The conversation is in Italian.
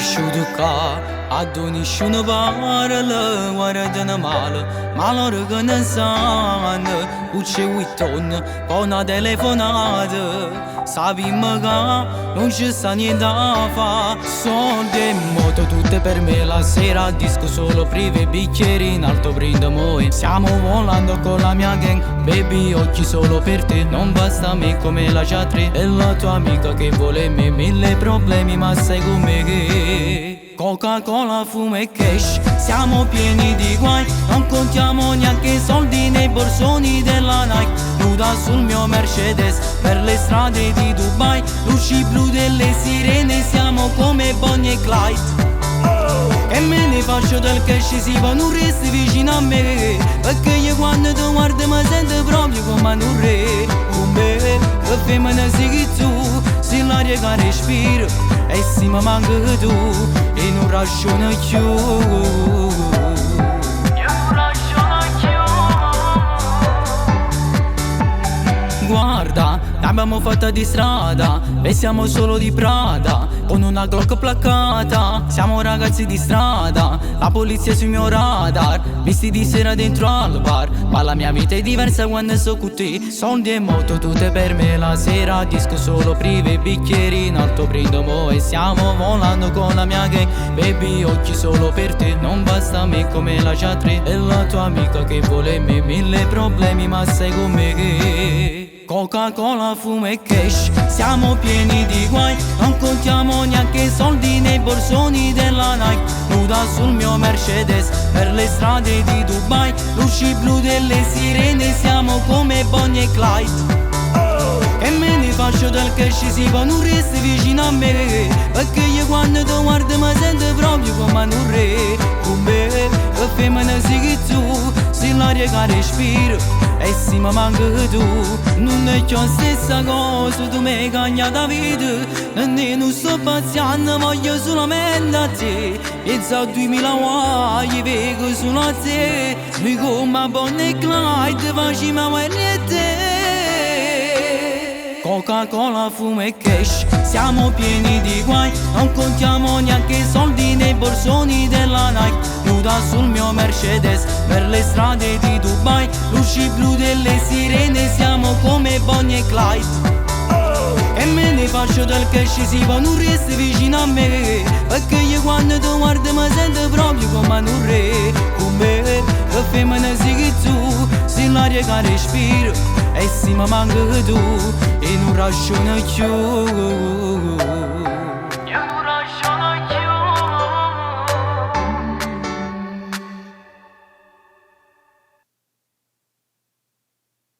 cresciuto qua, ad nessuno parla, guarda una male, ma loro che ne sanno, c'è un tonno, poi una telefonata, sappiamo che non ci sta niente da fare, soldi e moto tutte per me, la sera a disco solo prive, bicchieri in alto prendiamo e stiamo volando con la mia gang, baby occhi solo per te, non basta a me come la Ciatri, e la tua amica che vuole me, mille problemi ma sei con me che Coca-Cola, fumo e cash, siamo pieni di guai, non contiamo neanche soldi nei borsoni della Nike, nuda sul mio Mercedes per le strade di Dubai, luci blu delle sirene, siamo come Bonnie e Clyde. E me ne faccio del cash, si va, non resti vicino a me, perché io quando ti guardo mi sento proprio come un re, con me, che femmina sei tu, sei l'aria che respiro, e se mi manca tu, e non ragiono più. Guarda, l'abbiamo fatta di strada, e siamo solo di Prada, con una Glock placcata, siamo ragazzi di strada, la polizia sul mio radar, visti di sera dentro al bar, ma la mia vita è diversa quando sto con te, soldi e moto tutte per me, la sera a disco solo prive, bicchieri in alto prendiamo e stiamo volando con la mia gang, baby occhi solo per te, non basta a me come la Ciatri, e la tua amica che vuole me, mille problemi ma sei con me che Coca-Cola, fumo e cash, siamo pieni di guai, non contiamo neanche soldi nei borsoni della Nike, nuda sul mio Mercedes per le strade di Dubai, luci blu delle sirene, siamo come Bonnie e Clyde. E me ne faccio del cash, si va, non resti vicino a me, perché io quando ti guardo mi sento proprio come un re, con me, che femmina sei tu, sei l'aria che respiro, e se mi manca tu, non è più la stessa cosa, tu mi hai cambiato la vita, non sto paziando, voglio solamente a te, penso 2000 guai, vengo solo a te, lui come Bonnie e Clyde, facciamo guerra a te. Coca-Cola, fumo e cash, siamo pieni di guai, non contiamo neanche soldi nei borsoni della Nike, nuda sul mio Mercedes per le strade di Dubai, luci blu delle sirene, siamo come Bonnie e Clyde. E me ne faccio del cash, si va, non resti vicino a me, perché io quando ti guardo mi sento proprio come un re, con me, che femmina sei tu, sei l'aria che respiro, e se mi manca tu, e non ragiono più.